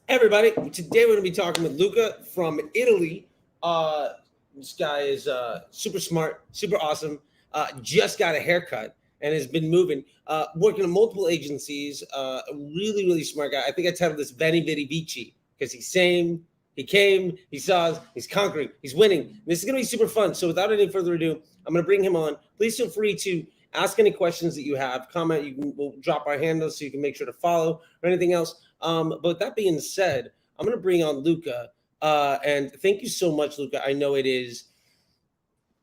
Everybody, today we're going to be talking with Luca from Italy. This guy is super smart, super awesome, just got a haircut and has been moving, working in multiple agencies. Really, really smart guy. I think I titled this Veni, Vidi, Vici because he's same. He came, he saw us, he's conquering, he's winning. This is going to be super fun. So without any further ado, I'm going to bring him on. Please feel free to ask any questions that you have, comment. We'll drop our handles so you can make sure to follow or anything else. But with that being said, I'm going to bring on Luca. And thank you so much, Luca. I know it is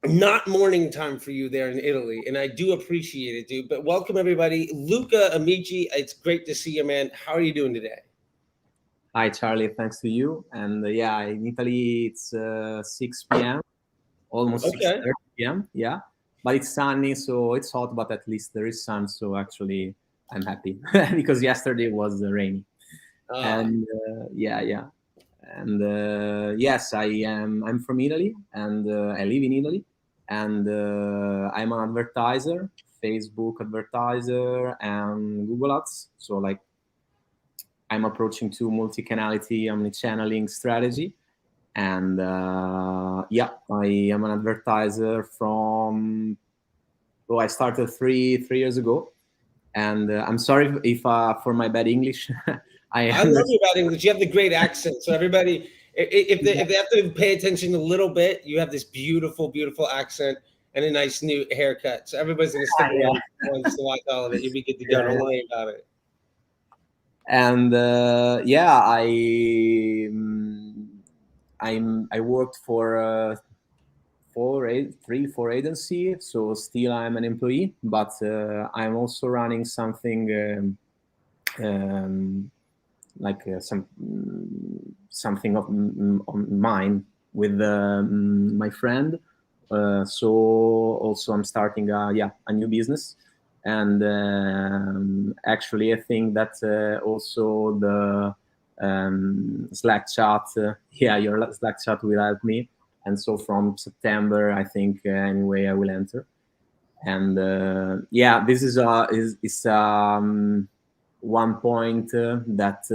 not morning time for you there in Italy, and I do appreciate it, dude. But welcome, everybody. Luca, Amici, it's great to see you, man. How are you doing today? Hi, Charlie. Thanks to you. And yeah, in Italy, it's 6 p.m., almost 6:30 p.m. Yeah, but it's sunny, so it's hot, but at least there is sun. So actually, I'm happy because yesterday was rainy. And yeah. And yes, I'm from Italy, and I live in Italy, and I'm an advertiser, Facebook advertiser, and Google Ads. So like, I'm approaching to multi-canality, omni-channeling strategy. And yeah, I am an advertiser from, well, I started three years ago. And I'm sorry if for my bad English. I love your bad English. You have the great accent. So everybody, if they have to pay attention a little bit, you have this beautiful, beautiful accent and a nice new haircut. So everybody's going to stick around once to watch all of it. You'll be good to go. Don't worry about it. And yeah, I worked for four agency, so still I'm an employee, but I'm also running something like something of mine with my friend. So also I'm starting a new business. And actually, I think that also the Slack chat, your Slack chat will help me. And so from September, I think anyway I will enter. And yeah, this is one point that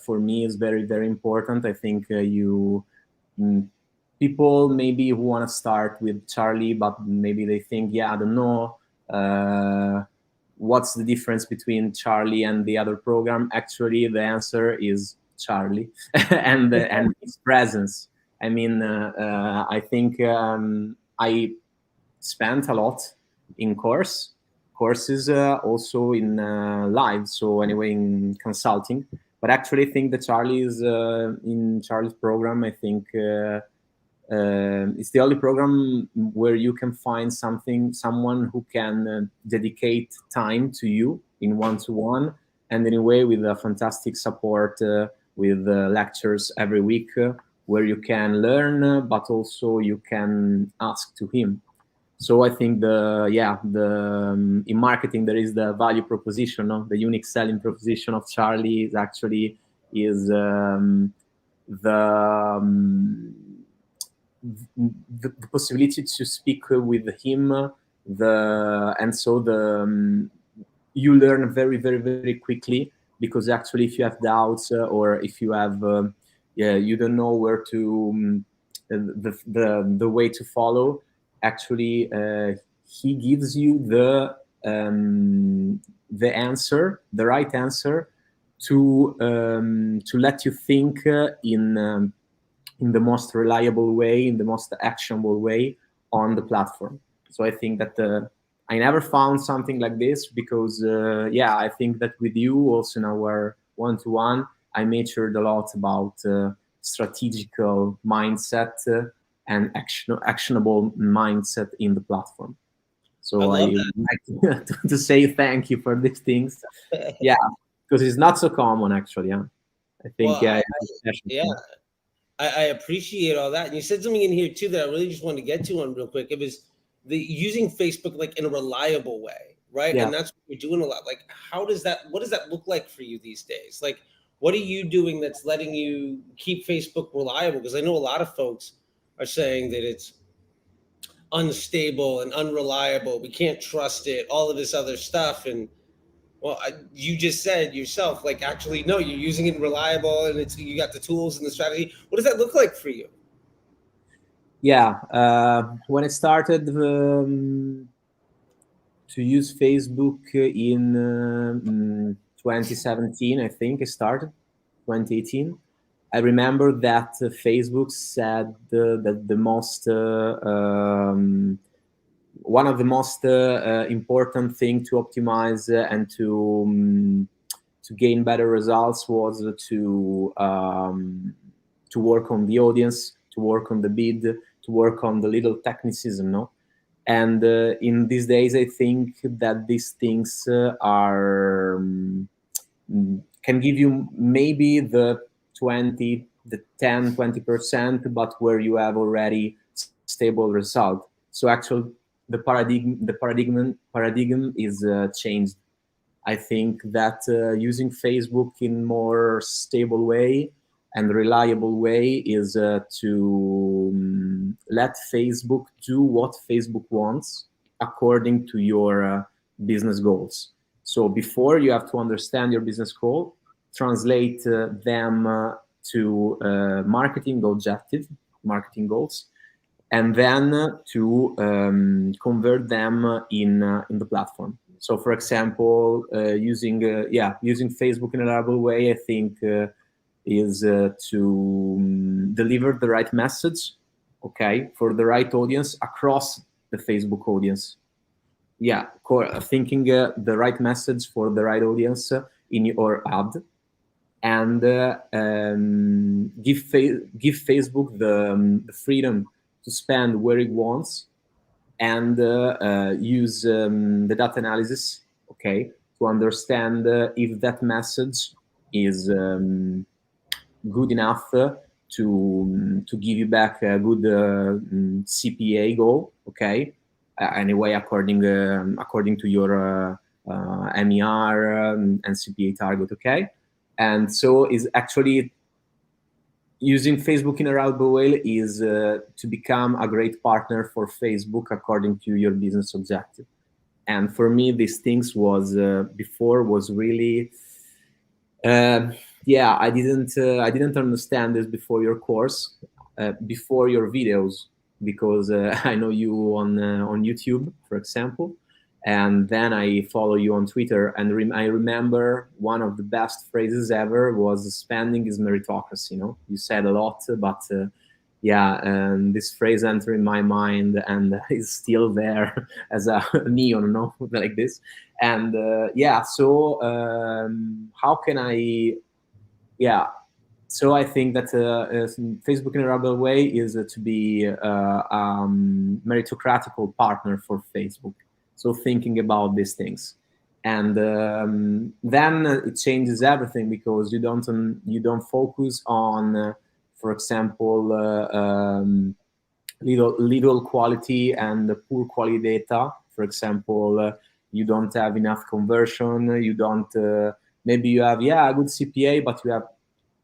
for me is very, very important. I think people maybe who want to start with Charley, but maybe they think, I don't know. What's the difference between Charley and the other program? Actually, the answer is Charley and his presence. I mean, I think I spent a lot in courses, also in live. So anyway, in consulting. But actually, I think that Charley is in Charley's program. I think it's the only program where you can find someone who can dedicate time to you in one-to-one, and in a way with a fantastic support with lectures every week where you can learn, but also you can ask to him. So I think in marketing there is the value proposition, the unique selling proposition of Charley is actually the possibility to speak with him, and so you learn very, very, very quickly, because actually if you have doubts or if you have you don't know where to the way to follow, actually he gives you the answer, the right answer to let you think in the most reliable way, in the most actionable way on the platform. So I think that I never found something like this because, I think that with you also in our one-to-one, I matured a lot about strategical mindset and actionable mindset in the platform. So I would like to say thank you for these things. Yeah, because it's not so common actually. Yeah, I think I appreciate all that. And you said something in here too that I really just wanted to get to on real quick. It was the using Facebook like in a reliable way, right? Yeah. And that's what you're doing a lot. Like, what does that look like for you these days? Like, what are you doing that's letting you keep Facebook reliable? Because I know a lot of folks are saying that it's unstable and unreliable. We can't trust it, all of this other stuff. And Well, you just said yourself, like, actually, no, you're using it reliable, and you got the tools and the strategy. What does that look like for you? Yeah, when I started to use Facebook in 2017, I think I started 2018. I remember that Facebook said that the most one of the most important thing to optimize and to gain better results was to work on the audience, to work on the bid, to work on the little technicism, no? And in these days, I think that these things are can give you maybe the 10-20%, but where you have already stable result. So actually, the paradigm is changed. I think that using Facebook in more stable way and reliable way is to let Facebook do what Facebook wants according to your business goals. So before, you have to understand your business goal, translate them to marketing goals, and then to convert them in the platform. So, for example, using Facebook in a reliable way, I think is to deliver the right message, okay, for the right audience across the Facebook audience. Yeah, thinking the right message for the right audience in your ad, and give Facebook the freedom to spend where it wants, and use the data analysis, okay, to understand if that message is good enough to give you back a good CPA goal, okay, anyway, according to your MER and CPA target, okay. And so is actually using Facebook in a reliable way is to become a great partner for Facebook according to your business objective. And for me, these things was before was really I didn't understand this before your course, before your videos, because I know you on YouTube, for example, and then I follow you on Twitter, and I remember one of the best phrases ever was "spending is meritocracy." You know, you said a lot, but and this phrase entered in my mind and is still there as a neon, no, like this. And so how can I? Yeah, so I think that Facebook in a reliable way is to be meritocratical partner for Facebook. So thinking about these things, and then it changes everything, because you don't focus on, for example, little quality and poor quality data. For example, you don't have enough conversion. You don't. Maybe you have a good CPA, but you have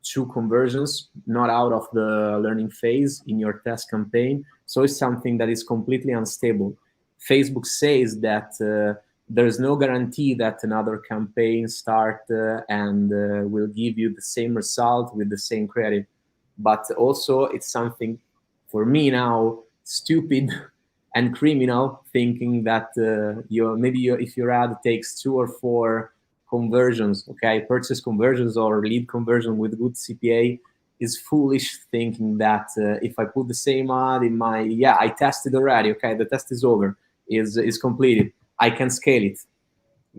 2 conversions, not out of the learning phase in your test campaign. So it's something that is completely unstable. Facebook says that there is no guarantee that another campaign start and will give you the same result with the same credit. But also it's something for me now stupid and criminal, thinking that if your ad takes 2 or 4 conversions, okay, purchase conversions or lead conversion with good CPA, is foolish thinking that if I put the same ad in my, I tested already, okay, the test is over, is completed, I can scale it.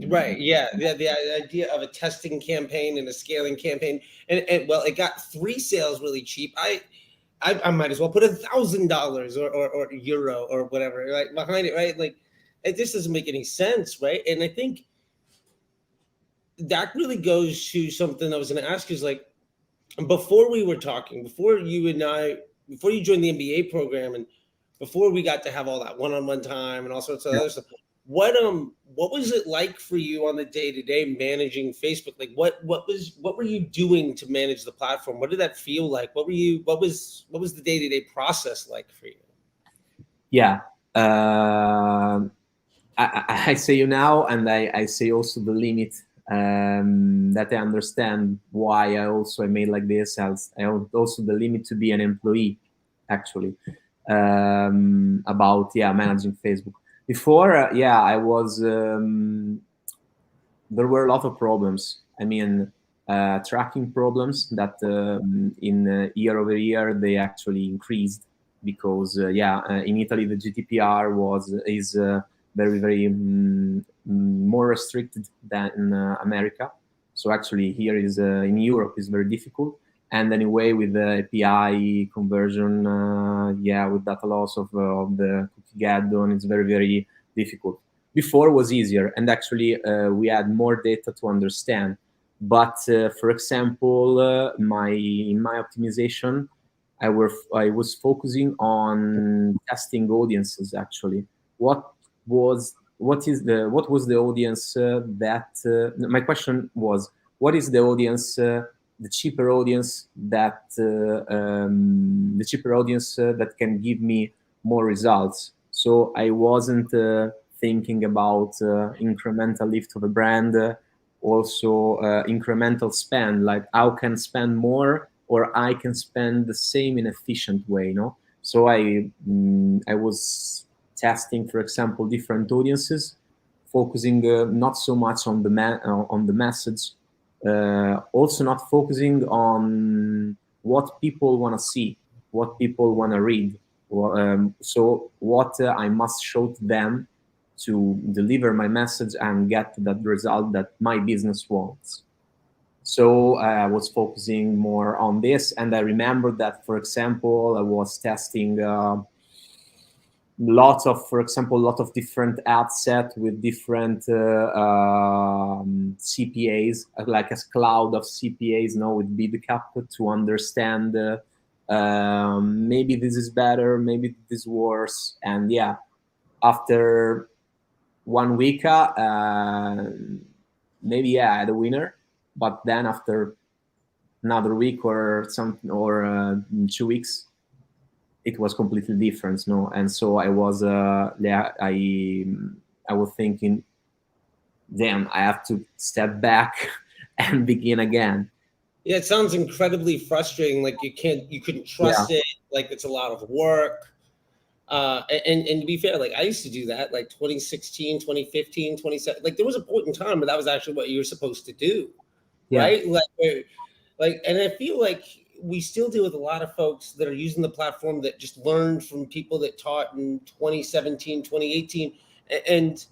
Right. Yeah. The idea of a testing campaign and a scaling campaign, and well, it got 3 sales really cheap. I might as well put $1,000 or euro or whatever, right, behind it, right? Like, it just doesn't make any sense, right? And I think that really goes to something I was going to ask you, is like, before we were talking, before you and I, before you joined the MBA program, and before we got to have all that one-on-one time and all sorts of other stuff, what was it like for you on the day-to-day managing Facebook? Like, what were you doing to manage the platform? What did that feel like? What was the day-to-day process like for you? Yeah. I say you now, and I say also the limit that I understand why I made like this. As I also the limit to be an employee, actually, about managing Facebook. Before, I was. There were a lot of problems. I mean, tracking problems that in year over year they actually increased because in Italy the GDPR is very more restricted than in America. So actually here is in Europe is very difficult. And anyway, with the API conversion, with data loss of the cookie add-on, it's very difficult. Before was easier, and actually we had more data to understand. But for example, in my optimization, I was focusing on testing audiences. Actually, what was the audience my question was, what is the audience, the cheaper audience that can give me more results? So I wasn't thinking about incremental lift of a brand, also incremental spend, like how can spend more or I can spend the same in efficient way, So I was testing, for example, different audiences, focusing not so much on the message, also not focusing on what people want to see, what people want to read. So what I must show to them to deliver my message and get that result that my business wants. So I was focusing more on this, and I remember that, for example, I was testing lot of different ad set with different CPAs, like a cloud of CPAs, with Bid to understand maybe this is better, maybe this is worse, and after 1 week, maybe I had a winner, but then after another week or something, or 2 weeks, it was completely different, And so I was, I was thinking, damn, I have to step back and begin again. Yeah, it sounds incredibly frustrating. Like you couldn't trust it. Like it's a lot of work. And to be fair, like I used to do that, like 2016, 2015, 2017. Like there was a point in time where that was actually what you were supposed to do, right? And I feel like we still deal with a lot of folks that are using the platform that just learned from people that taught in 2017, 2018. And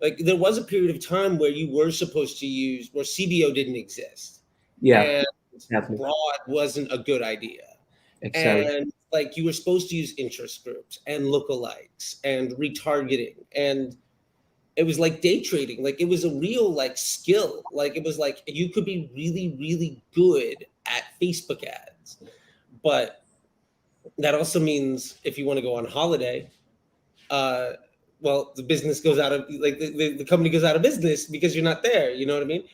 like there was a period of time where you were supposed to use where CBO didn't exist. And exactly. broad wasn't a good idea. Exactly. And like you were supposed to use interest groups and lookalikes and retargeting, and it was like day trading. Like it was a real like skill. Like it was like you could be really good at Facebook ads, but that also means if you want to go on holiday, well, the business goes out of like the company goes out of business because you're not there. You know what I mean?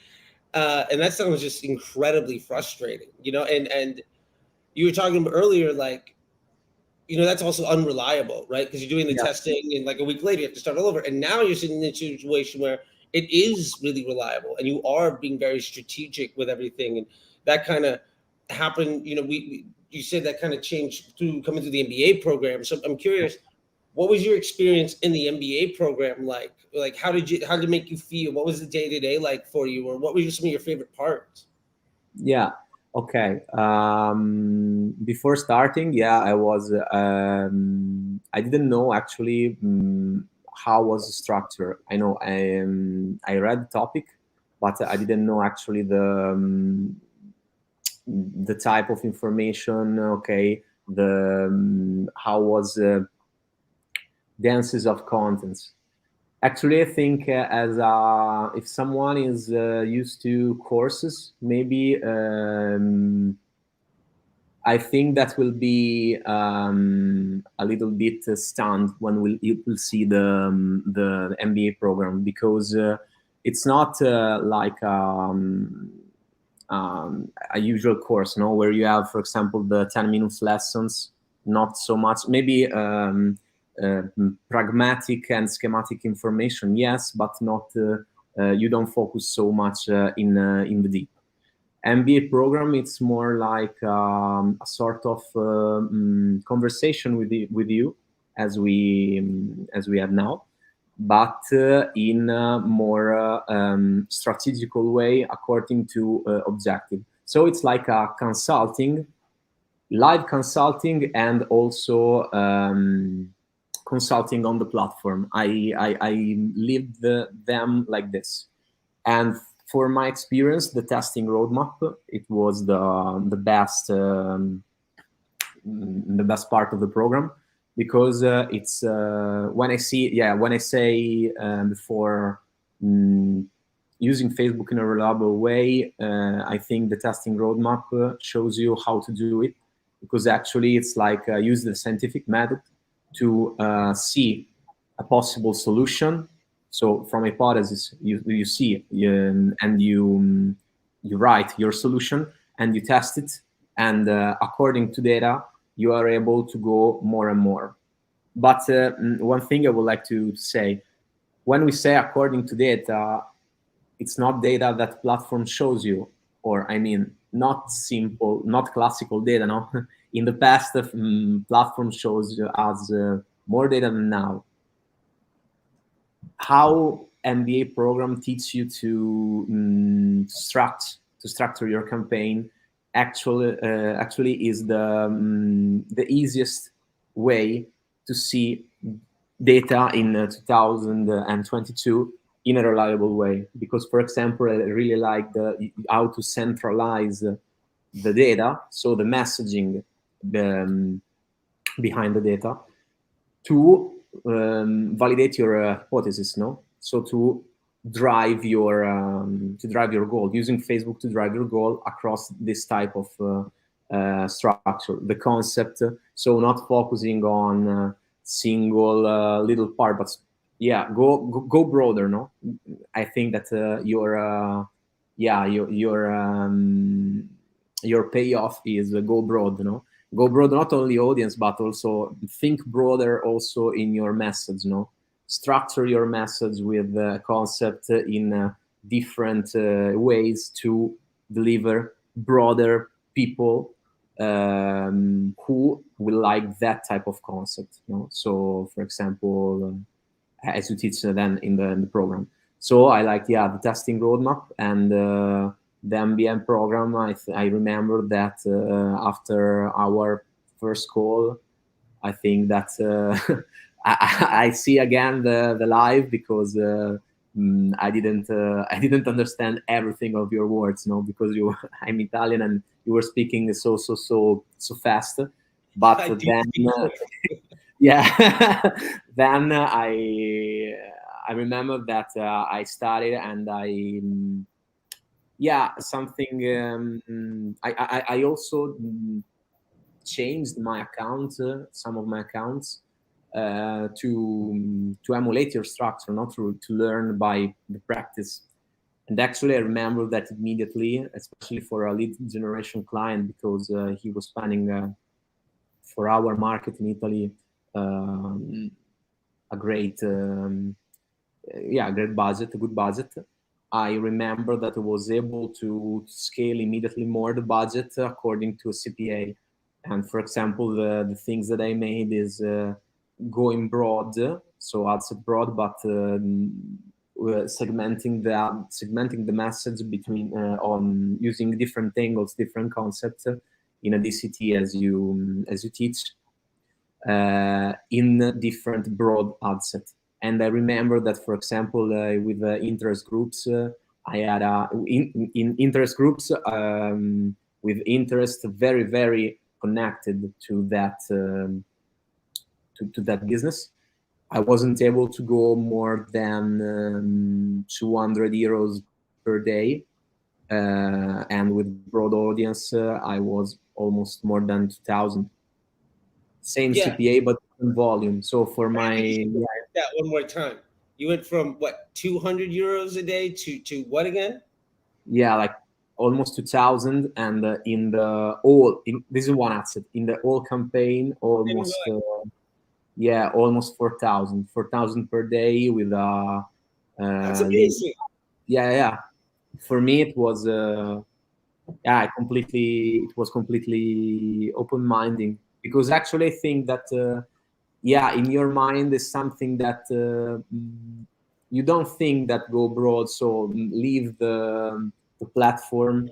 And that sounds just incredibly frustrating. And you were talking about earlier, like, that's also unreliable, right? Because you're doing the testing and like a week later you have to start all over. And now you're sitting in a situation where it is really reliable and you are being very strategic with everything. And that kind of happened, you said that kind of changed through coming through the MBA program. So I'm curious, what was your experience in the MBA program like? Like, how did it make you feel? What was the day-to-day like for you? Or what were some of your favorite parts? Yeah. Okay. Before starting, I was. I didn't know actually how was the structure. I know I read the topic, but I didn't know actually the type of information. Okay, how was denses of contents. Actually, I think if someone is used to courses, maybe I think that will be a little bit stunned when you will see the MBA program, because it's not like a usual course, where you have, for example, the 10 minutes lessons. Not so much, maybe. Pragmatic and schematic information, yes, but not you don't focus so much in the deep. MBA program, it's more like a sort of conversation with you as we have now, but in a more strategical way according to objective. So it's like a consulting, live consulting, and also consulting on the platform. I lived them like this. And for my experience, the testing roadmap, it was the best part of the program, because it's when I say before using Facebook in a reliable way, I think the testing roadmap shows you how to do it, because actually it's like use the scientific method to see a possible solution. So from hypothesis, you see and you write your solution and you test it, and according to data, you are able to go more and more. But one thing I would like to say, when we say according to data, it's not data that platform shows you, or I mean, not simple, not classical data. No, in the past, platform shows us more data than now. How MBA program teach you to structure your campaign actually is the easiest way to see data in 2022 in a reliable way. Because, for example, I really like how to centralize the data, so the messaging behind the data, to validate your hypothesis, no? So to drive your goal, using Facebook to drive your goal across this type of structure, the concept. So not focusing on single little part, but yeah, go broader, no? I think that your payoff is go broad, no? Go broad, not only audience, but also think broader also in your message, no? Structure your message with the concept in different ways to deliver broader people who will like that type of concept, no? So, for example, as you teach then in the program. So I like, the testing roadmap and the MBA program. I remember that after our first call, I think that I see again the live, because I didn't understand everything of your words, no, because I'm Italian and you were speaking so fast. But then then I remember that I studied and I also changed my account, some of my accounts, to emulate your structure, not to learn by the practice. And actually, I remember that immediately, especially for a lead generation client, because he was planning for our market in Italy a great budget, a good budget. I remember that I was able to scale immediately more the budget according to a CPA. And for example, the things that I made is going broad, so ads broad, but segmenting the message between on using different angles, different concepts in a DCT as you teach in different broad ad set. And I remember that, for example, with interest groups, I had in interest groups with interest very, very connected to that to that business. I wasn't able to go more than 200 euros per day, and with broad audience, I was almost more than 2,000. Same CPA, but different volume. So for my that one more time, you went from what, 200 euros a day to what again? Yeah, like almost 2,000, and in the this is one asset in the whole campaign, almost almost 4,000 per day with that's amazing. yeah. For me, it was it was completely open-minded, because actually I think that in your mind is something that you don't think that go broad, so leave the platform,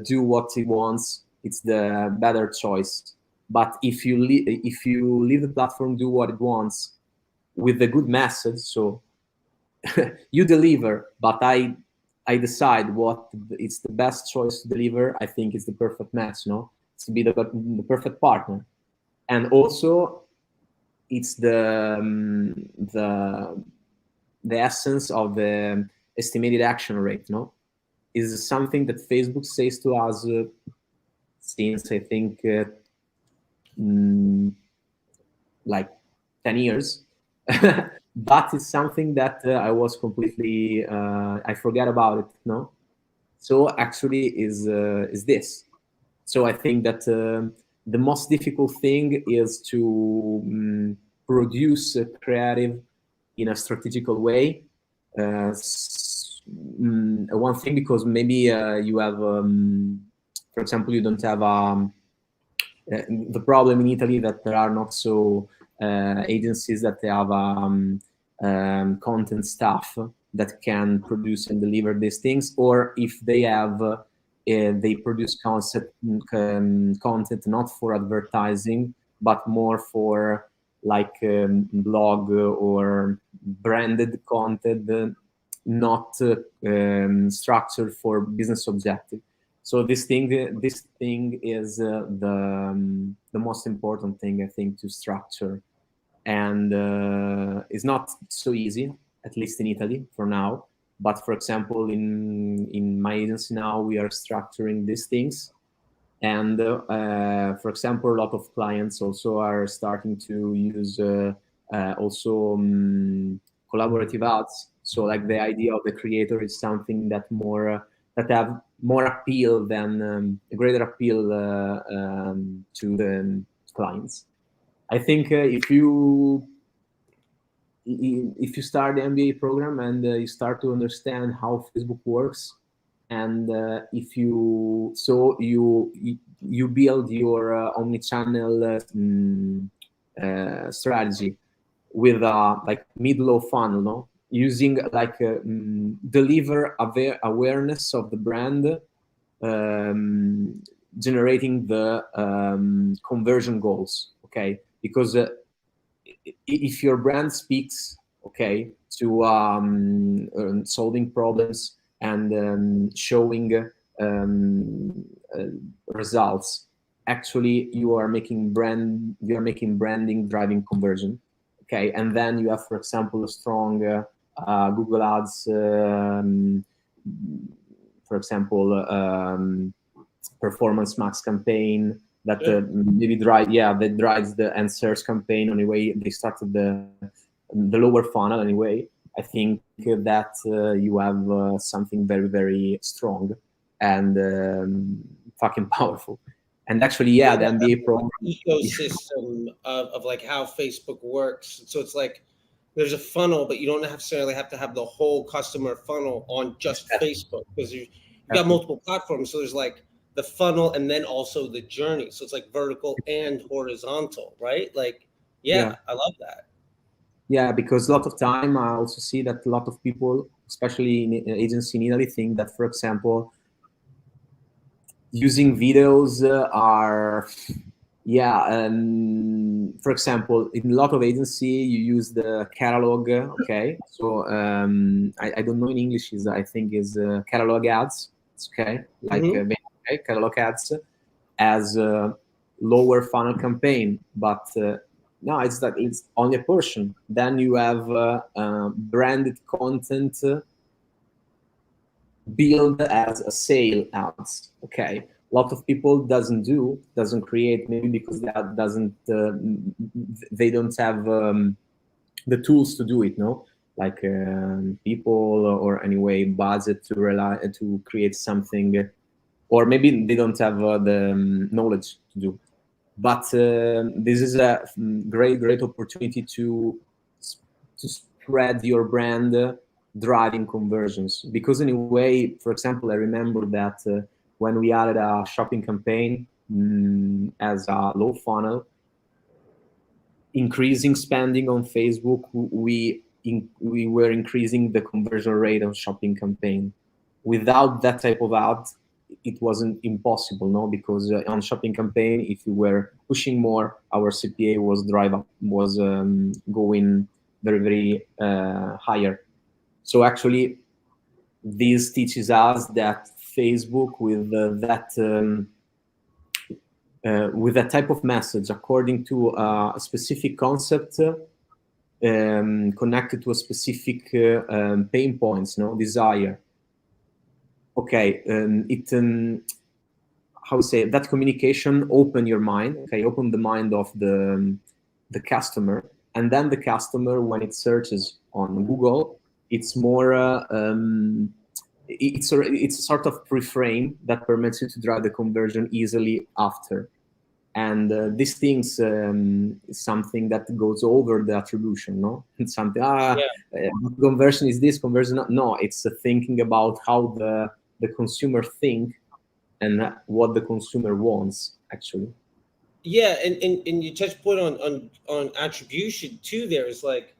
do what he wants. It's the better choice. But if you leave the platform, do what it wants with a good message, so you deliver. But I decide what it's the best choice to deliver. I think it's the perfect match, to be the perfect partner. And also it's the essence of the estimated action rate, is something that Facebook says to us since I think like 10 years. But it's something that I was completely I forget about it, so actually is this. So I think that the most difficult thing is to produce a creative in a strategical way. One thing, because maybe you have, for example, you don't have the problem in Italy that there are not so agencies that they have content staff that can produce and deliver these things, or if they have, they produce content not for advertising, but more for like blog or branded content, not structured for business objective. So this thing is the most important thing, I think, to structure, and it's not so easy, at least in Italy for now. But for example, in my agency now, we are structuring these things, and for example, a lot of clients also are starting to use also collaborative ads. So like the idea of the creator is something that more that have more appeal than a greater appeal to the clients. I think if you start the MBA program and you start to understand how Facebook works, and if you build your omni-channel strategy with like mid-low funnel, using like deliver awareness of the brand, generating the conversion goals. Okay, because if your brand speaks, okay, to solving problems and showing results, actually you are making branding driving conversion. Okay, and then you have, for example, a strong Google Ads, for example, Performance Max campaign that maybe that drives the and search campaign. Anyway, they started the lower funnel. Anyway, I think that you have something very, very strong and fucking powerful. And actually, the MBA program ecosystem of like how Facebook works. So it's like there's a funnel, but you don't necessarily have to have the whole customer funnel on just Facebook, because you've got multiple platforms. So there's like the funnel and then also the journey. So it's like vertical and horizontal, right? Like, I love that. Yeah, because a lot of time I also see that a lot of people, especially in agency in Italy, think that, for example, using videos are, for example, in a lot of agency, you use the catalog, okay? So I don't know in English, I think is catalog ads, okay? Like catalog ads as a lower funnel campaign, but no, it's only a portion. Then you have branded content build as a sale ads. Okay, a lot of people doesn't create, maybe because that doesn't they don't have the tools to do it, like people or anyway budget to create something, or maybe they don't have the knowledge to do. But this is a great opportunity to spread your brand driving conversions. Because in a way, for example, I remember that when we added a shopping campaign as a low funnel, increasing spending on Facebook, we were increasing the conversion rate on shopping campaign. Without that type of ad, it wasn't impossible, no? Because on shopping campaign, if you were pushing more, our CPA was going very, very higher. So actually, this teaches us that Facebook with that type of message, according to a specific concept, connected to a specific pain points, no desire. Okay, how to say that communication open your mind. Okay, open the mind of the customer, and then the customer, when it searches on Google, it's more it's a sort of pre-frame that permits you to drive the conversion easily after. And these things is something that goes over the attribution, no? It's something, conversion is this, conversion, no, it's thinking about how the consumer think and what the consumer wants, actually. Yeah, and you touch point on attribution too. There is like,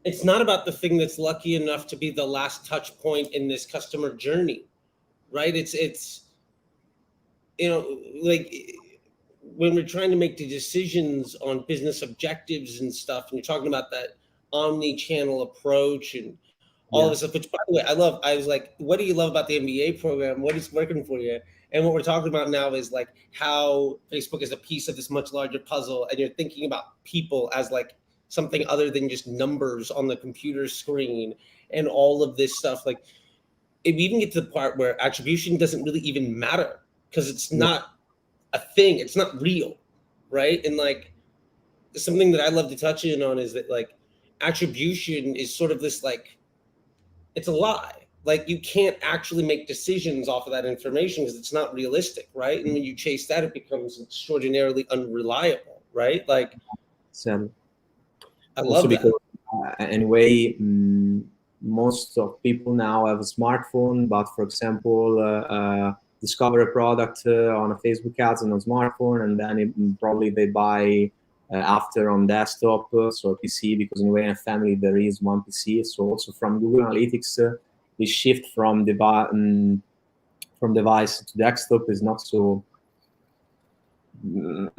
it's not about the thing that's lucky enough to be the last touch point in this customer journey, right? It's like when we're trying to make the decisions on business objectives and stuff, and you're talking about that omni-channel approach and all of this stuff, which by the way, I was like, what do you love about the MBA program? What is working for you? And what we're talking about now is like how Facebook is a piece of this much larger puzzle, and you're thinking about people as like something other than just numbers on the computer screen and all of this stuff. Like, it even get to the part where attribution doesn't really even matter because it's not a thing. It's not real, right? And like something that I love to touch in on is that like attribution is sort of this like, it's a lie. Like you can't actually make decisions off of that information because it's not realistic, right? And when you chase that, it becomes extraordinarily unreliable, right? Like, So I also love that. because anyway, most of people now have a smartphone, but for example, discover a product on a Facebook ads on a smartphone, and then probably they buy after on desktop, so PC, because anyway in a family there is one PC. So also from Google Analytics, the shift from device to desktop is not so,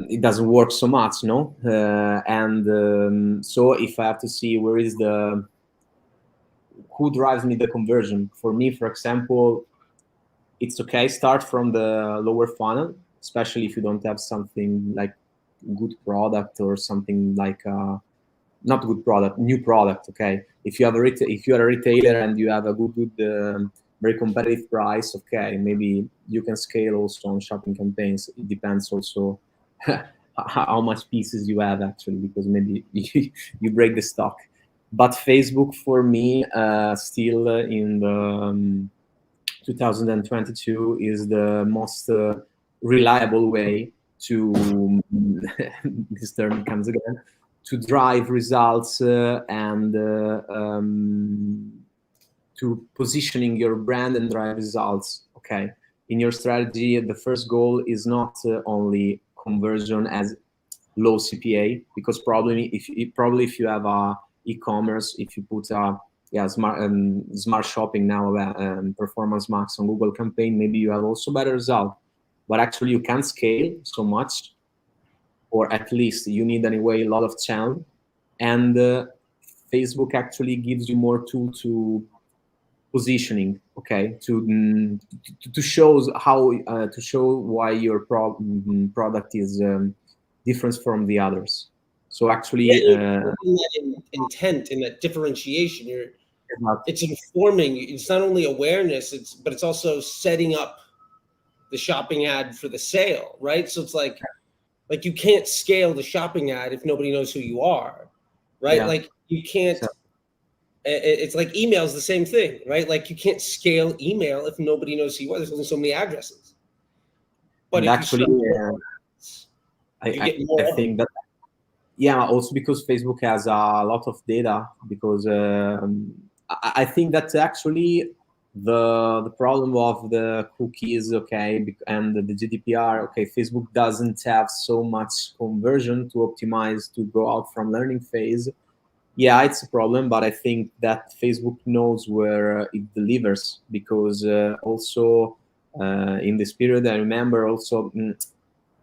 it doesn't work so much, no? So if I have to see where is who drives me the conversion, for me, for example, it's okay, start from the lower funnel, especially if you don't have something like good product or something like not good product, new product. Okay, if you have if you are a retailer and you have a good very competitive price, okay, maybe you can scale also on shopping campaigns. It depends also how much pieces you have actually, because maybe you break the stock. But Facebook for me still in the 2022 is the most reliable way to this term comes again, to drive results and to positioning your brand and drive results. Okay, in your strategy, the first goal is not only conversion as low CPA, because probably if you have a e-commerce, if you put a smart shopping now, performance max on Google campaign, maybe you have also better result. But actually you can't scale so much, or at least you need anyway a lot of channel. And Facebook actually gives you more tool to positioning, okay, to show how to show why your product is different from the others. So actually, that intent and that differentiation, it's informing. It's not only awareness, but it's also setting up the shopping ad for the sale, right? So it's like you can't scale the shopping ad if nobody knows who you are, right? Yeah. Like you can't. It's like email's the same thing, right? Like you can't scale email if nobody knows who you are. There's only so many addresses. But and if actually, you I think that, yeah, also because Facebook has a lot of data, because I think that actually the problem of the cookies, okay, and the GDPR, okay, Facebook doesn't have so much conversion to optimize to go out from learning phase. Yeah, it's a problem, but I think that Facebook knows where it delivers, because also in this period, I remember also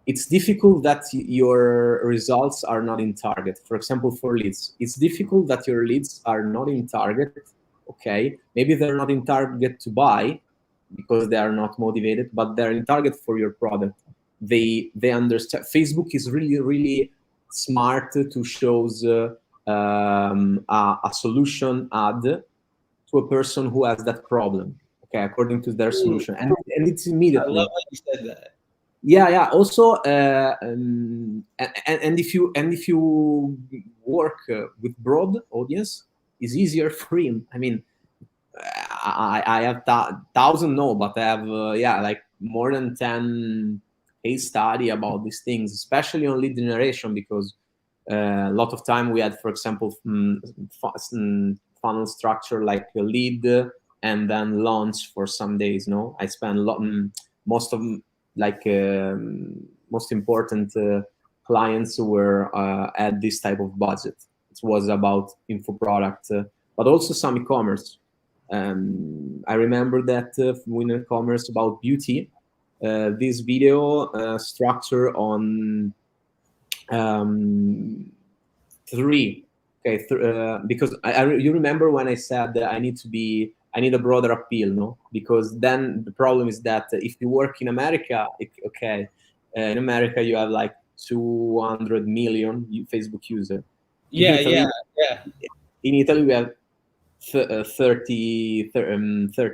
it's difficult that your results are not in target. For example, for leads, it's difficult that your leads are not in target. Okay, maybe they're not in target to buy because they are not motivated, but they're in target for your product. They understand. Facebook is really smart to shows a solution ad to a person who has that problem. Okay, according to their solution, and it's I immediately. love how you said that. Yeah. Also, and if you work with broad audience, it's easier for him. I mean, I have thousand, no, but I have like more than 10 case study about these things, especially on lead generation, because a lot of time we had, for example, funnel structure like a lead and then launch for some days. No, I spend most of like most important clients were at this type of budget. It was about info product, but also some e-commerce. I remember that in e-commerce about beauty, this video structure on three. Okay, because you remember when I said that I need a broader appeal, no? Because then the problem is that if you work in America, in America you have like 200 million Facebook user. Yeah, Italy, yeah. In Italy we have 30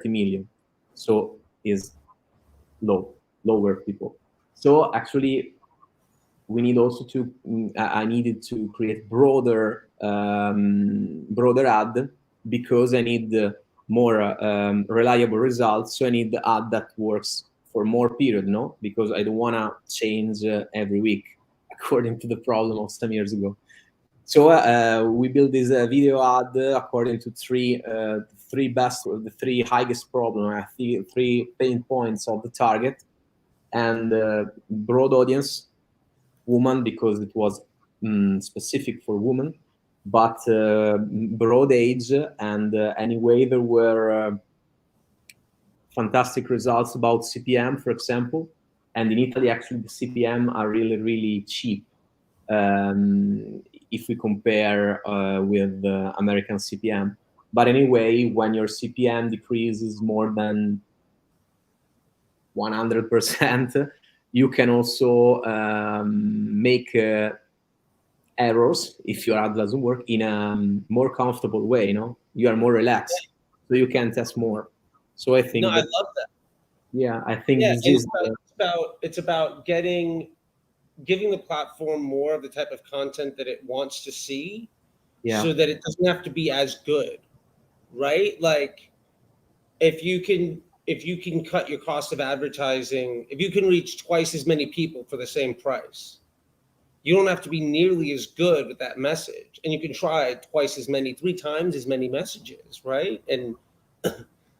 million, so is lower people. So actually we need also to I needed to create broader ad, because I need more reliable results. So I need the ad that works for more period, no, because I don't want to change every week according to the problem of some years ago. So we built this video ad according to the three highest problem, three pain points of the target, and broad audience, woman, because it was specific for women, but broad age, and anyway there were fantastic results about CPM, for example. And in Italy, actually, the CPM are really cheap if we compare with American CPM. But anyway, when your CPM decreases more than 100%, you can also make errors if your ad doesn't work in a more comfortable way. You are more relaxed, so you can test more. So I think I love that. Yeah, I think it's about giving the platform more of the type of content that it wants to see, so that it doesn't have to be as good, right? Like if you can cut your cost of advertising, if you can reach twice as many people for the same price, you don't have to be nearly as good with that message, and you can try twice as many, 3 times as many messages, right? And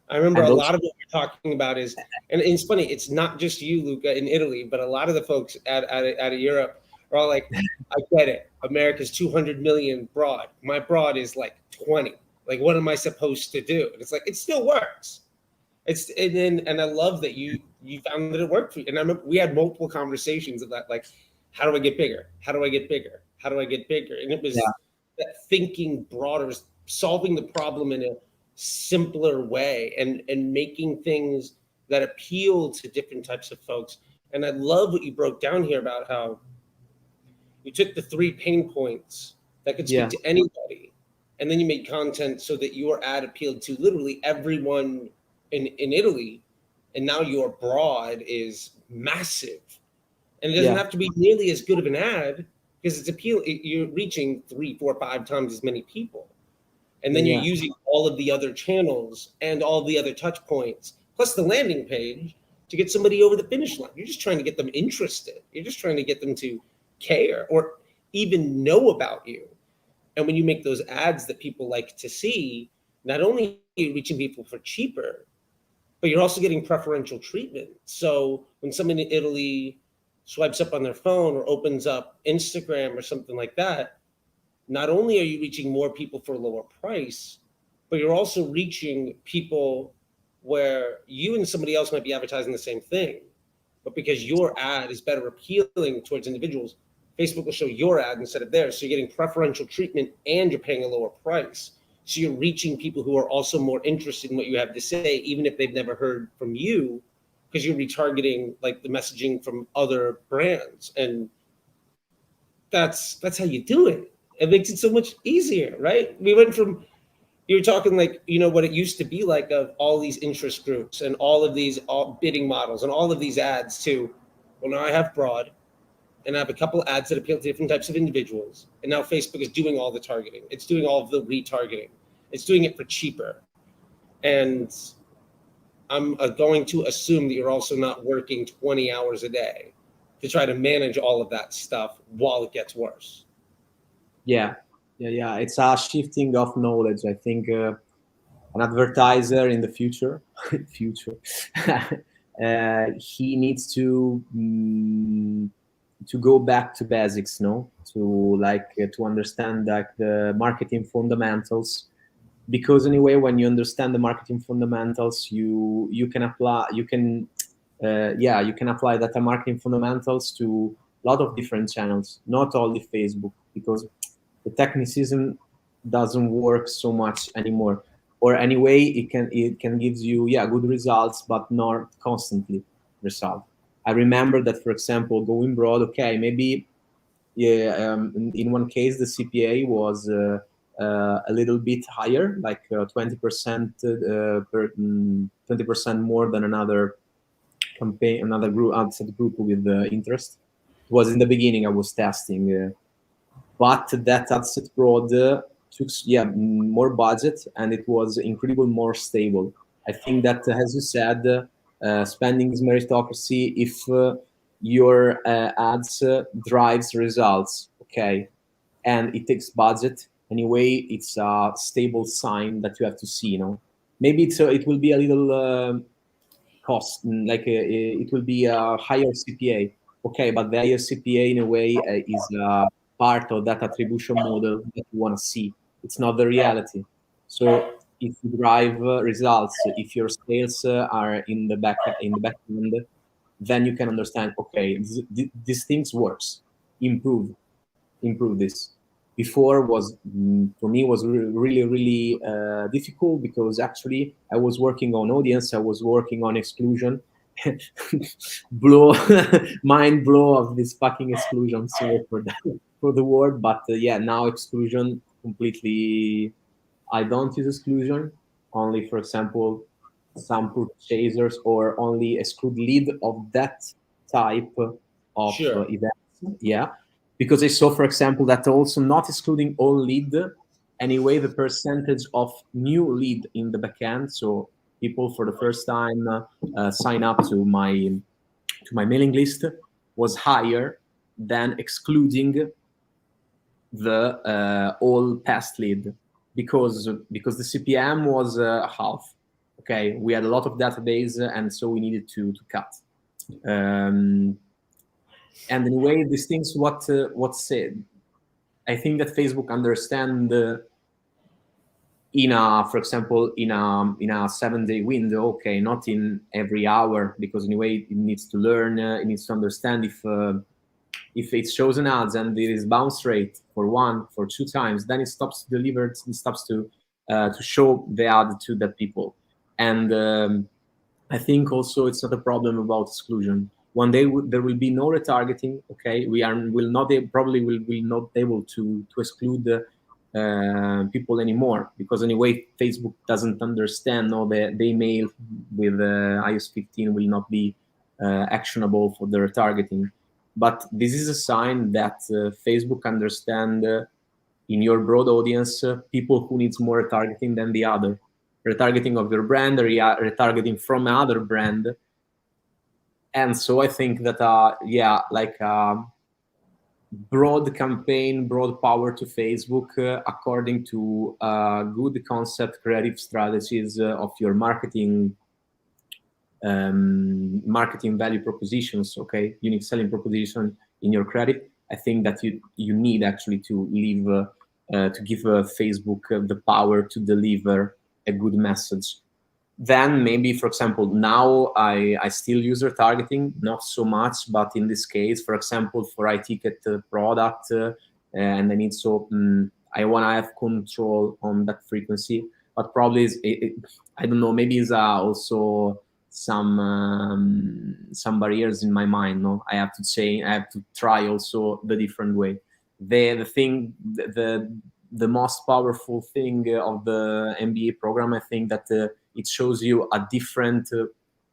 I remember a lot of what you're talking about is, and it's funny, it's not just you, Luca, in Italy, but a lot of the folks out of Europe are all like, I get it. America's 200 million broad. My broad is like 20. Like, what am I supposed to do? And it's like, it still works. And I love that you found that it worked for you. And I remember we had multiple conversations of that, like, how do I get bigger? How do I get bigger? How do I get bigger? And it was that thinking broader, solving the problem in a simpler way, and making things that appeal to different types of folks. And I love what you broke down here about how you took the 3 pain points that could speak to anybody, and then you made content so that your ad appealed to literally everyone in Italy, and now your broad is massive. And it doesn't have to be nearly as good of an ad, because you're reaching 3, 4, 5 times as many people. And then you're using all of the other channels and all the other touch points, plus the landing page, to get somebody over the finish line. You're just trying to get them interested. You're just trying to get them to care or even know about you. And when you make those ads that people like to see, not only are you reaching people for cheaper, but you're also getting preferential treatment. So when someone in Italy swipes up on their phone or opens up Instagram or something like that, not only are you reaching more people for a lower price, but you're also reaching people where you and somebody else might be advertising the same thing. But because your ad is better appealing towards individuals, Facebook will show your ad instead of theirs. So you're getting preferential treatment and you're paying a lower price. So you're reaching people who are also more interested in what you have to say, even if they've never heard from you, because you're retargeting like the messaging from other brands. And that's how you do it. It makes it so much easier, right? We went from, you were talking like, you know, what it used to be like of all these interest groups and all of these bidding models and all of these ads to, well, now I have broad and I have a couple of ads that appeal to different types of individuals. And now Facebook is doing all the targeting. It's doing all of the retargeting. It's doing it for cheaper. And I'm going to assume that you're also not working 20 hours a day to try to manage all of that stuff while it gets worse. Yeah. It's a shifting of knowledge. I think an advertiser in the future, he needs to go back to basics, no? To understand like the marketing fundamentals, because anyway, when you understand the marketing fundamentals, you can apply data marketing fundamentals to a lot of different channels, not only Facebook, because the technicism doesn't work so much anymore. Or anyway, it can give you good results, but not constantly result. I remember that, for example, going broad, okay, maybe in one case the CPA was a little bit higher, like 20% 20% more than another campaign, another group, outside group with interest. It was in the beginning I was testing. But that adset broad took more budget, and it was incredibly more stable. I think that, as you said, spending is meritocracy. If your ads drives results, okay, and it takes budget, anyway, it's a stable sign that you have to see. Maybe it will be a little cost, like it will be a higher CPA, okay, but the higher CPA in a way is part of that attribution model that you want to see. It's not the reality. So if you drive results, if your sales are in the back end, then you can understand, okay, these things works. Improve this. Before was, for me, was really difficult, because actually I was working on audience, I was working on exclusion. Mind blow of this fucking exclusion. Sorry for the word, but now exclusion completely. I don't use exclusion, only, for example, some purchasers, or only exclude lead of that type of Sure. events. Yeah, because I saw, for example, that also not excluding all lead. Anyway, the percentage of new lead in the backend, so people for the first time sign up to my mailing list, was higher than excluding the all past lead, because the CPM was half. Okay, we had a lot of database, and so we needed to cut. And anyway, these things, what said, I think that Facebook understand for example, in a 7-day window, okay, not in every hour, because anyway it needs to learn, it needs to understand if it shows an ads and there is bounce rate for 1, for 2 times, then it stops to deliver, it stops to show the ad to the people. And I think also it's not a problem about exclusion. One day there will be no retargeting. Okay, probably will not able to exclude people anymore, because anyway Facebook doesn't understand. No, the email with iOS 15 will not be actionable for the retargeting. But this is a sign that Facebook understand in your broad audience people who needs more retargeting than the other. Retargeting of your brand, retargeting from another brand. And so I think that broad campaign, broad power to Facebook, according to good concept, creative strategies of your marketing value propositions, okay, unique selling proposition in your credit. I think that you need actually to leave to give Facebook the power to deliver a good message. Then maybe, for example, now I still use retargeting, not so much, but in this case, for example, for high-ticket product, and I need I want to have control on that frequency, but probably I don't know, maybe it's also some barriers in my mind. No, I have to change. I have to try also the different way. The most powerful thing of the MBA program, I think that it shows you a different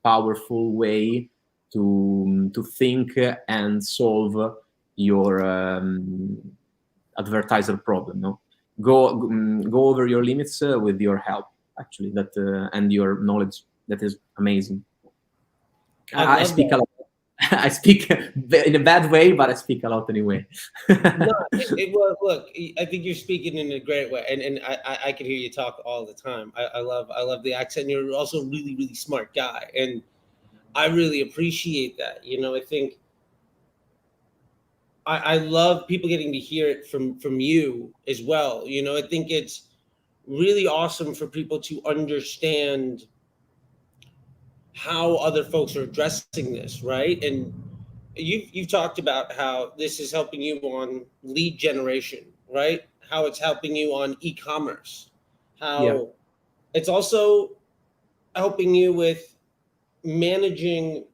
powerful way to think and solve your advertiser problem. No, go over your limits with your help, actually, that and your knowledge. That is amazing. I speak a lot. I speak in a bad way, but I speak a lot anyway. No, look, I think you're speaking in a great way, and I can hear you talk all the time. I love the accent. You're also a really, really smart guy, and I really appreciate that. You know, I think I love people getting to hear it from you as well. You know, I think it's really awesome for people to understand how other folks are addressing this, right? And you've talked about how this is helping you on lead generation, right? How it's helping you on e-commerce, how it's also helping you with managing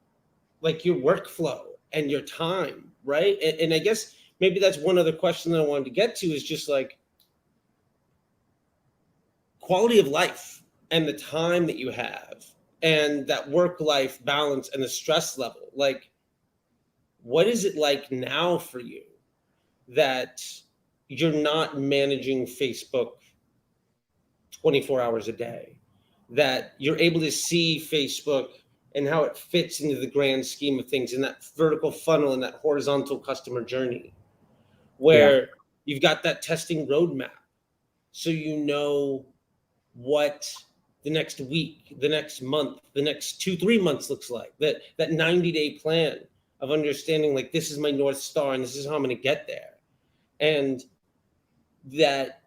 like your workflow and your time, right? And I guess maybe that's one other question that I wanted to get to is just like quality of life and the time that you have and that work-life balance and the stress level. Like, what is it like now for you that you're not managing Facebook 24 hours a day, that you're able to see Facebook and how it fits into the grand scheme of things in that vertical funnel and that horizontal customer journey, where you've got that testing roadmap, so you know what the next week, the next month, the next 2-3 months looks like, that 90-day plan of understanding, like, this is my North Star and this is how I'm going to get there. And that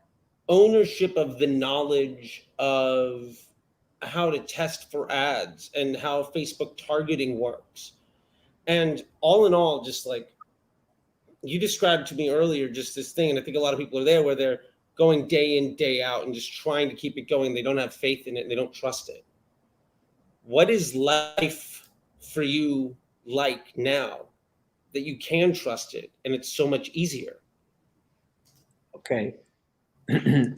ownership of the knowledge of how to test for ads and how Facebook targeting works. And all in all, just like you described to me earlier, just this thing, and I think a lot of people are there where they're going day in, day out and just trying to keep it going. They don't have faith in it and they don't trust it. What is life for you like now that you can trust it and it's so much easier? Okay.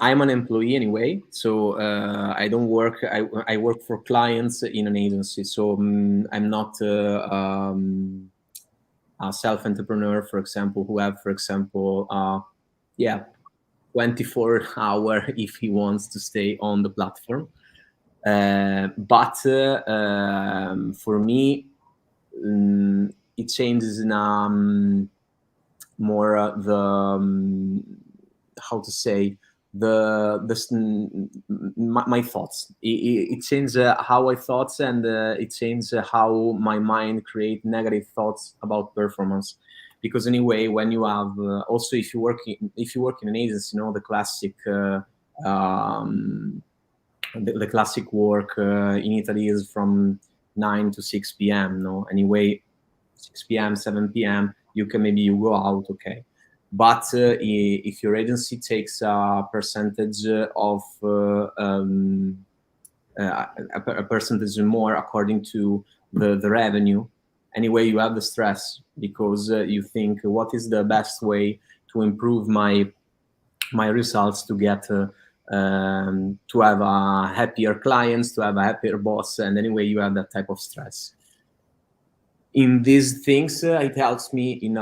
I'm an employee anyway, so I don't work. I work for clients in an agency, so I'm not a self-entrepreneur, for example, who have, for example, 24 hour if he wants to stay on the platform. But for me, it changes in more how to say my thoughts. It changes how I thoughts, and it changes how my mind create negative thoughts about performance. Because anyway, when you have also if you work in an agency, you know, the classic the classic work in Italy is from 9 to 6 p.m. No, anyway, 6 p.m., 7 p.m. you go out, okay. But if your agency takes a percentage of a percentage more according to the revenue, anyway, you have the stress because you think, what is the best way to improve my results, to get to have a happier clients, to have a happier boss, and anyway, you have that type of stress. In these things, it helps me in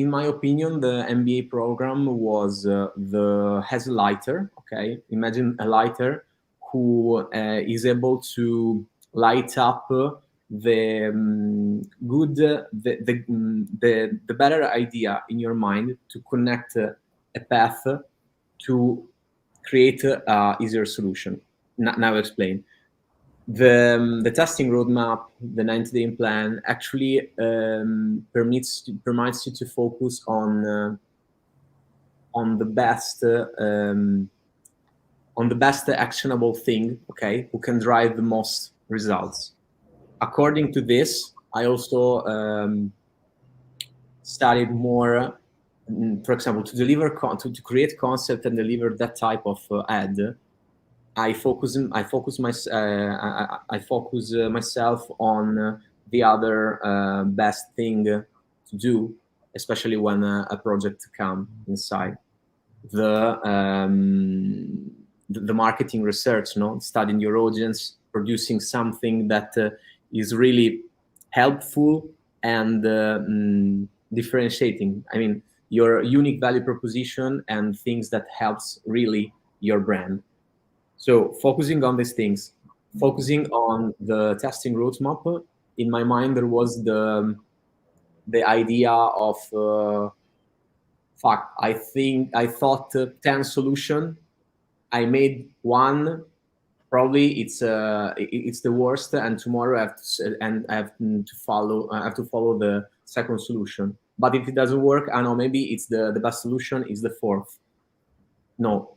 my opinion, the MBA program was has a lighter. Okay, imagine a lighter who is able to light up the better idea in your mind to connect a path to create a easier solution. Now explain. The testing roadmap, the 90-day plan, actually permits you to focus on the best actionable thing, okay, who can drive the most results. According to this, I also studied more. For example, to deliver to create concept and deliver that type of ad, I focus myself on the other best thing to do, especially when a project comes inside the marketing research, no, studying your audience, producing something that is really helpful and differentiating. I mean, your unique value proposition and things that helps really your brand. So focusing on these things, focusing on the testing roadmap, in my mind there was the idea of I thought 10 solution. I made one. Probably it's the worst, and tomorrow I have to follow the second solution. But if it doesn't work, I know maybe it's the best solution is the fourth. No,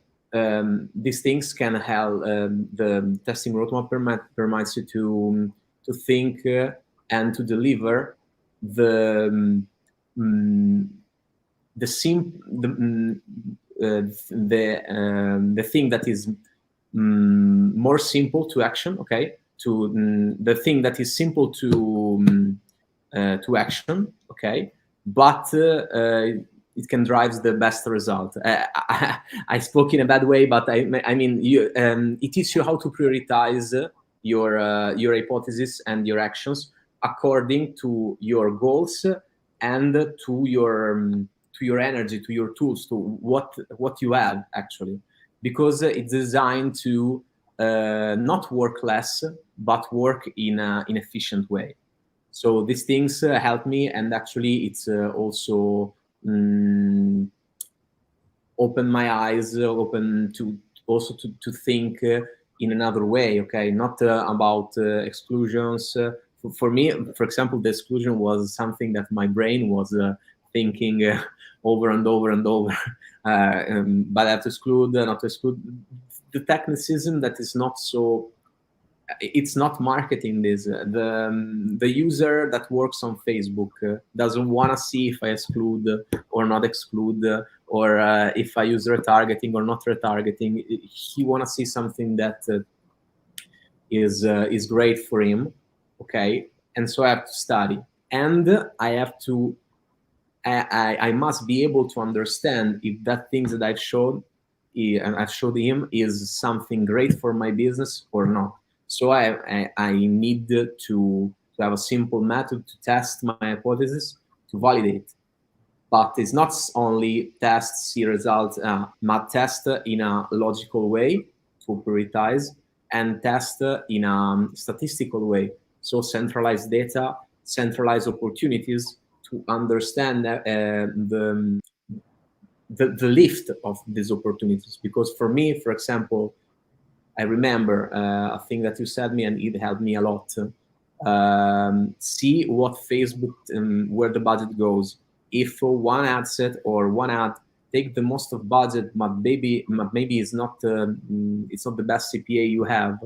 these things can help. The testing roadmap permits you to think and to deliver the thing that is more simple to action, okay, to the thing that is simple to action, okay, but it can drive the best result. I spoke in a bad way, but I mean, it teaches you how to prioritize your hypothesis and your actions according to your goals and to your energy, to your tools, to what you have actually, because it's designed to not work less, but work in an efficient way. So these things help me, and actually it's also open my eyes, open to also to think in another way, okay, not about exclusions. For me, for example, the exclusion was something that my brain was thinking over and over and over. But I have to exclude, not to exclude. The technicism that is not so. It's not marketing this. The user that works on Facebook doesn't want to see if I exclude or not exclude, or if I use retargeting or not retargeting. He want to see something that is great for him, okay? And so I have to study, and I have to. I must be able to understand if that thing that I've showed and I've showed him is something great for my business or not. So I need to have a simple method to test my hypothesis, to validate. But it's not only test, see results, but test in a logical way to prioritize, and test in a statistical way. So centralized data, centralized opportunities to understand the lift of these opportunities. Because for me, for example, I remember a thing that you said me, and it helped me a lot. See what Facebook, where the budget goes. If one ad set or one ad take the most of budget, but maybe it's not the best CPA you have.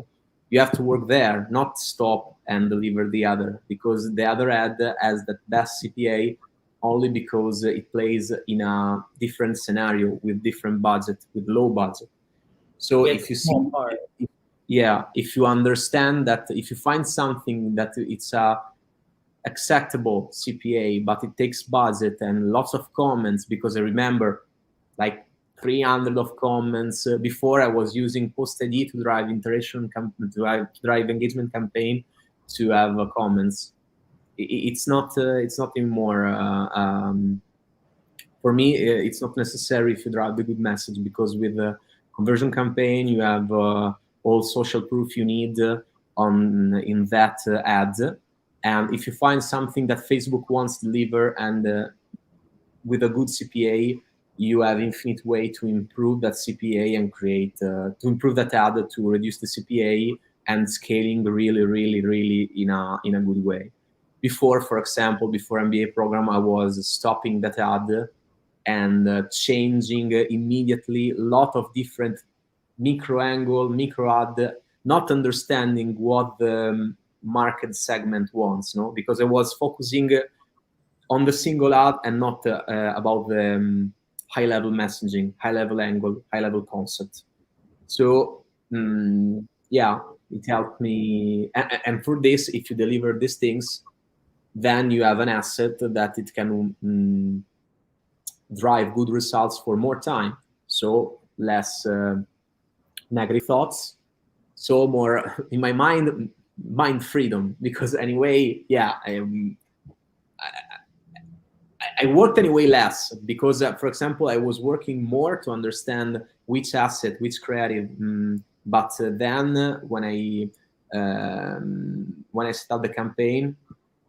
You have to work there, not stop and deliver the other, because the other ad has the best CPA only because it plays in a different scenario with different budget, with low budget. So if you see, if you understand that, if you find something that it's a acceptable CPA, but it takes budget and lots of comments, because I remember like 300 of comments before I was using post ID to drive interaction, to drive engagement campaign, to have comments. It's not anymore. For me, it's not necessary if you drive the good message, because with the conversion campaign, you have all social proof you need in that ad. And if you find something that Facebook wants to deliver, and with a good CPA, you have infinite way to improve that CPA and create to improve that ad, to reduce the CPA, and scaling really, really, really in a good way. Before, for example, before MBA program, I was stopping that ad and changing immediately a lot of different micro angle, micro ad, not understanding what the market segment wants, no? Because I was focusing on the single ad and not about the high level messaging, high level angle, high level concept. So yeah, it helped me. And for this, if you deliver these things, then you have an asset that it can drive good results for more time. So less negative thoughts. So more in my mind freedom, because anyway, yeah, I worked anyway less because, for example, I was working more to understand which asset, which creative. But then when I started the campaign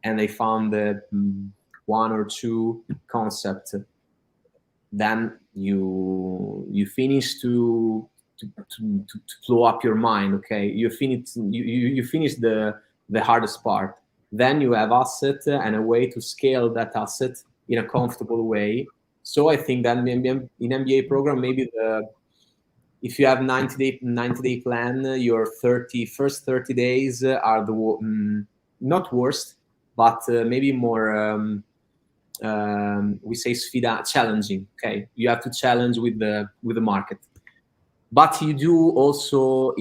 and I found one or two concepts, then you finish to blow up your mind. Okay, you finish the hardest part. Then you have asset and a way to scale that asset in a comfortable way. So I think that in MBA program, maybe if you have 90-day plan, your first 30 days are the not worst, but maybe more we say challenging. Okay, you have to challenge with the market, but you do also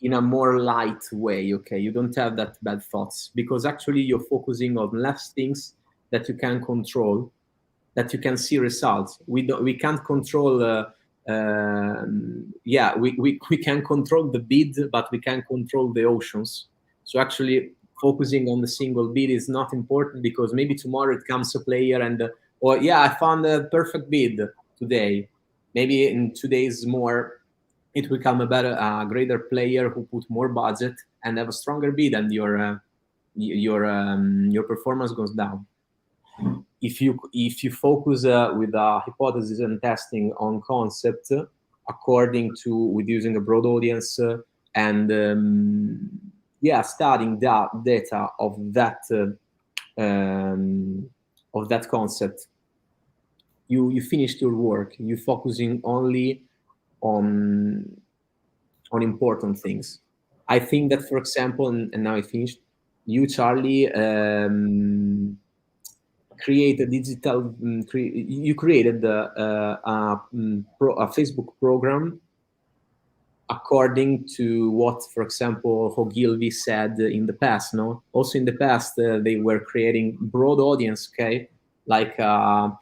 in a more light way. Okay, you don't have that bad thoughts, because actually you're focusing on less things that you can control, that you can see results. We can't control we can control the bid, but we can't control the oceans. So actually focusing on the single bid is not important, because maybe tomorrow it comes a player and I found a perfect bid today, maybe in 2 days more it will become a greater player who put more budget and have a stronger bid, and your performance goes down. If you focus with a hypothesis and testing on concept, according to with using a broad audience and studying that data of that concept, you finished your work. You focusing only on important things. I think that, for example, and now I finished. You, Charley, create a digital. You created a Facebook program according to what, for example, Ogilvy said in the past. No, also in the past they were creating broad audience. Okay, like a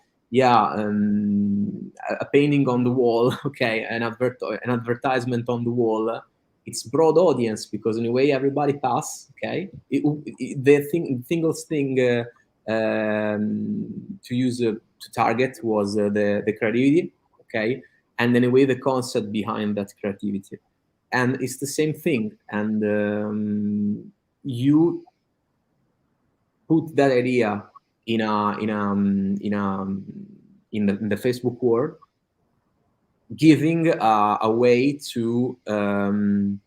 painting on the wall. Okay, an advertisement on the wall. It's broad audience because in a way everybody pass. Okay, the single thing to use to target was the creativity. Okay, and in a way the concept behind that creativity, and it's the same thing. And you put that idea in the Facebook world, giving a way to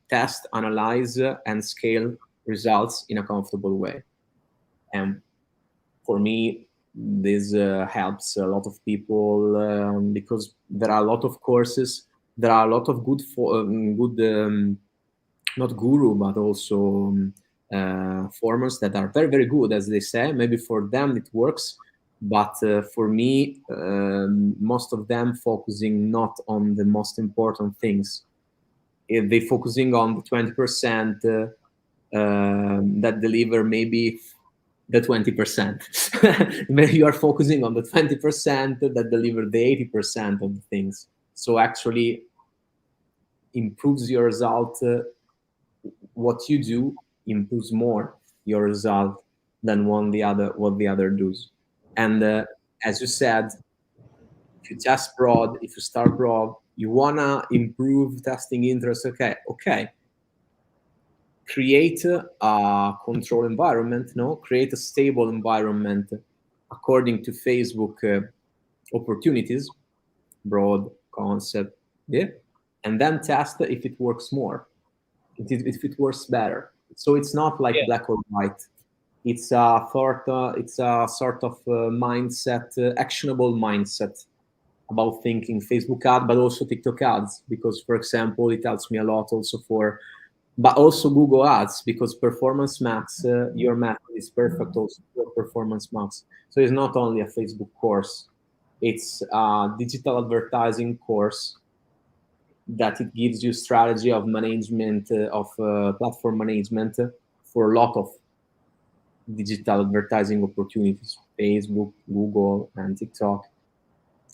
test, analyze, and scale results in a comfortable way. And for me, this helps a lot of people because there are a lot of courses, there are a lot of good not guru, but also formers that are very, very good, as they say. Maybe for them it works, but for me, most of them focusing not on the most important things. If they focusing on the 20% that deliver maybe the 20%. Maybe you are focusing on the 20% that deliver the 80% of the things. So actually improves your result. What you do improves more your result than what the other does. And as you said, if you test broad, if you start broad, you wanna improve testing interest. Okay. create a control environment, no, create a stable environment according to Facebook opportunities, broad concept, yeah, and then test if it works more, if it works better. So it's not like Yeah. black or white. It's a sort of mindset, actionable mindset about thinking Facebook ad, but also TikTok ads, because, for example, it helps me a lot also but also Google ads, because Performance Max, your method is perfect also for Performance Max. So it's not only a Facebook course, it's a digital advertising course that it gives you strategy of management, of platform management for a lot of digital advertising opportunities, Facebook, Google, and TikTok.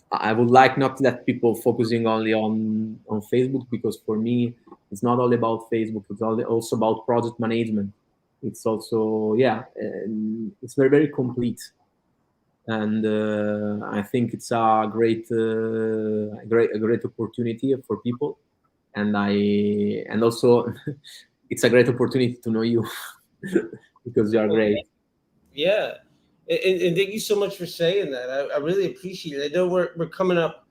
I would like not that people focusing only on Facebook, because for me it's not only about Facebook, it's also about project management. It's also, yeah, it's very, very complete, and I think it's a great opportunity for people, and also it's a great opportunity to know you because you are great. Yeah. And thank you so much for saying that. I really appreciate it. I know we're coming up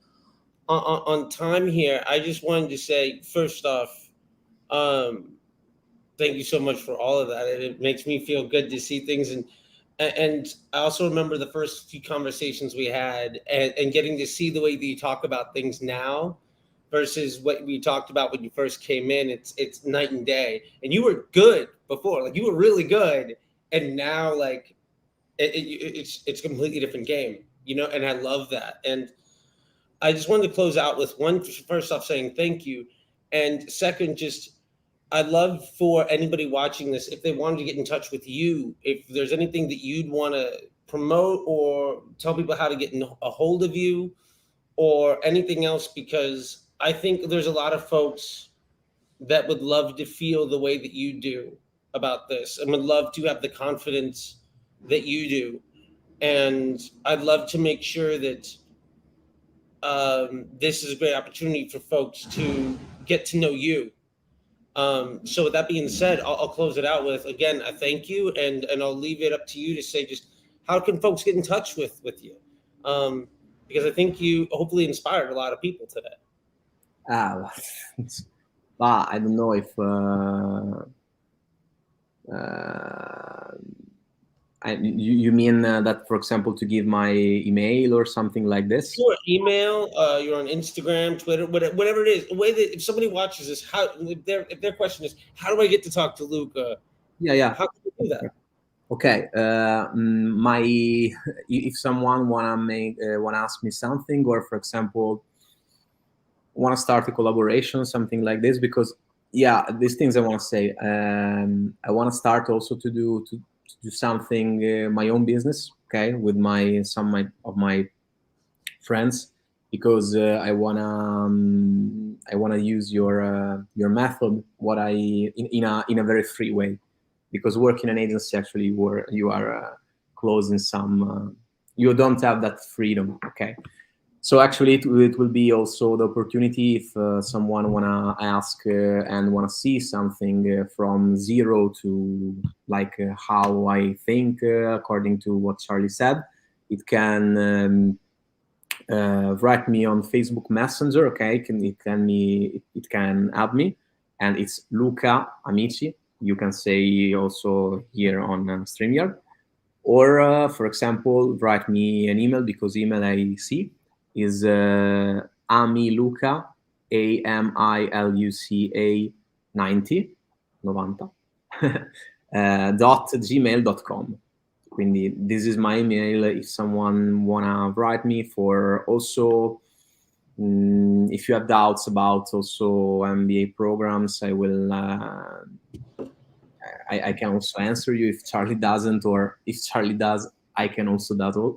on time here. I just wanted to say, first off, um, thank you so much for all of that. It makes me feel good to see things. And I also remember the first few conversations we had, and getting to see the way that you talk about things now versus what we talked about when you first came in. It's night and day. And you were good before, like you were really good. And now, like, it's a completely different game, and I love that. And I just wanted to close out with one, first off, saying thank you, and second, just I'd love for anybody watching this, if they wanted to get in touch with you, if there's anything that you'd want to promote or tell people how to get in a hold of you or anything else, because I think there's a lot of folks that would love to feel the way that you do about this and would love to have the confidence that you do. And I'd love to make sure that this is a great opportunity for folks to get to know you. So with that being said, I'll close it out with, again, a thank you, and I'll leave it up to you to say just how can folks get in touch with you, because I think you hopefully inspired a lot of people today. Ah, but I don't know if you mean that, for example, to give my email or something like this? Sure, email. You're on Instagram, Twitter, whatever it is. The way that if somebody watches this, if their question is, how do I get to talk to Luca? Yeah. How can you do that? Okay. If someone wanna ask me something, or for example want to start a collaboration, something like this, because these things I want to say. I want to start also to do something, my own business, okay, with some of my friends, because I wanna use your method, in a very free way, because working in an agency, actually, where you are closed in some, you don't have that freedom, okay. So actually, it will be also the opportunity if someone wanna ask and wanna see something from zero to, like, how I think according to what Charlie said. It can write me on Facebook Messenger. Okay, it can add me, and it's Luca Amici. You can say also here on StreamYard, or for example, write me an email, because email I see is amiluca, AMILUCA 90 .gmail.com. Quindi this is my email if someone wanna write me. For also, if you have doubts about also MBA programs, I will I can also answer you. If Charlie doesn't, or if Charlie does, I can also do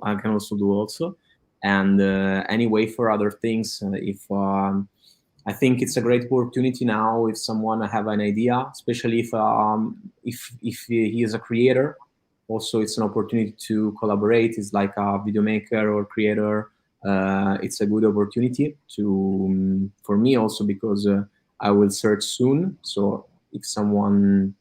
also. And anyway, for other things, if I think it's a great opportunity now, if someone have an idea, especially if he is a creator. Also, it's an opportunity to collaborate. It's like a video maker or creator. It's a good opportunity for me also, because I will search soon. So if someone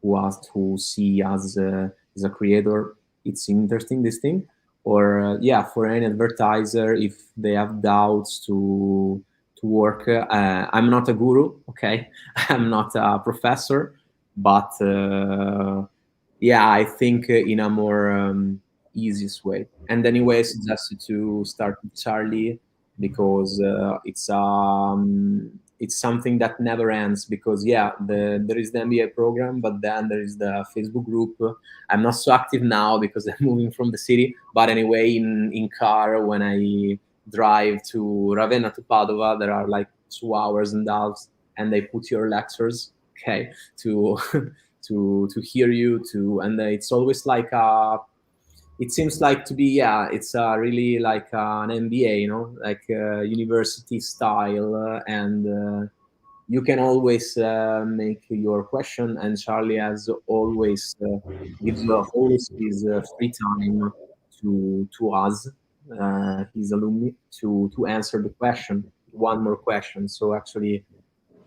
who see us as a creator, it's interesting, this thing. Or yeah, for any advertiser, if they have doubts to work, I'm not a guru, okay? I'm not a professor, but yeah, I think in a more easiest way. And anyway, I suggested to start with Charley because it's something that never ends. Because yeah, there is the MBA program, but then there is the Facebook group. I'm not so active now because I'm moving from the city. But anyway, in car, when I drive to Ravenna to Padova, there are like 2 hours and a half, and they put your lectures, okay, to to hear you to, and it's always like it seems like to be, yeah, it's really like an MBA, like university style, and you can always make your question, and Charley has always gives always his free time to us, his alumni, to answer the question, one more question. So actually,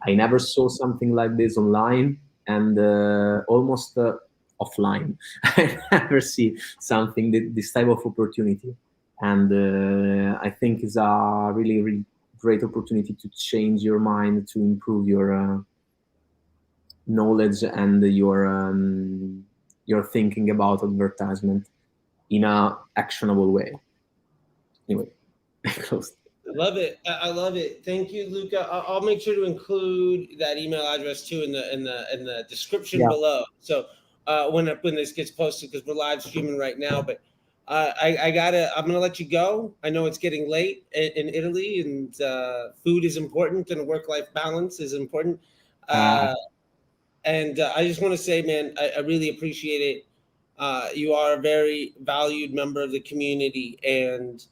I never saw something like this online, and almost offline. I never see something this type of opportunity, and I think it's a really, really great opportunity to change your mind, to improve your knowledge and your thinking about advertisement in a actionable way. Anyway, closed. I love it. I love it. Thank you, Luca. I'll make sure to include that email address too in the description Yeah. below. So when this gets posted, because we're live streaming right now, but I'm gonna let you go. I know it's getting late in Italy, and food is important, and a work-life balance is important. And I just want to say, man, I really appreciate it. You are a very valued member of the community, and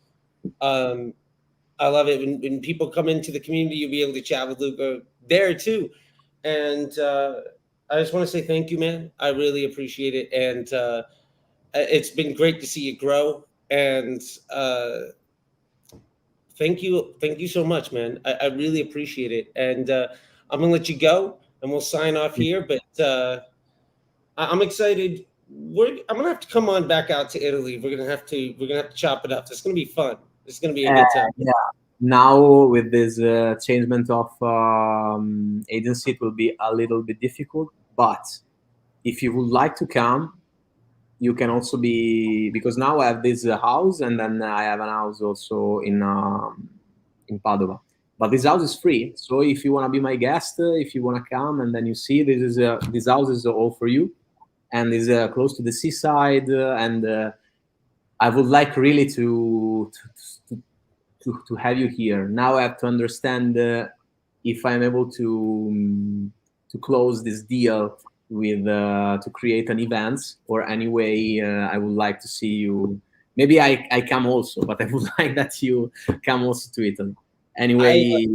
I love it when people come into the community. You'll be able to chat with Luca there too, and I just want to say thank you, man. I really appreciate it, and it's been great to see you grow. And thank you so much, man. I really appreciate it, and I'm gonna let you go, and we'll sign off here. But I'm excited. I'm gonna have to come on back out to Italy. We're gonna have to chop it up. It's gonna be fun. It's gonna be a good time. Yeah. Now with this changement of agency, it will be a little bit difficult. But if you would like to come, you can also be, because now I have this house, and then I have an house also in Padova. But this house is free, so if you want to be my guest, if you want to come, and then you see this house is all for you, and is close to the seaside, and I would like really to have you here. Now I have to understand if I'm able to close this deal with to create an event, or anyway I would like to see you. Maybe I come also, but I would like that you come also to Italy. Anyway,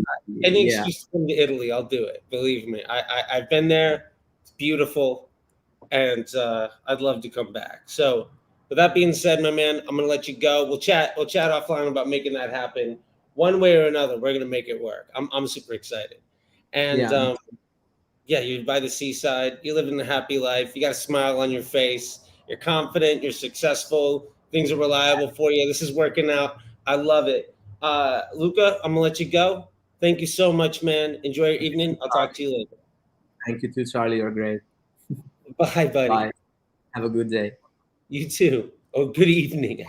Any yeah. excuse to come to Italy, I'll do it. Believe me, I've been there. It's beautiful, and I'd love to come back. So, with that being said, my man, I'm gonna let you go. We'll chat offline about making that happen. One way or another, we're gonna make it work. I'm super excited, and Yeah. yeah, you're by the seaside. You live in a happy life. You got a smile on your face. You're confident. You're successful. Things are reliable for you. This is working out. I love it. Luca, I'm gonna let you go. Thank you so much, man. Enjoy your evening. I'll talk to you later. Thank you too, Charley. You're great. Bye, buddy. Bye. Have a good day. You too. Oh, good evening.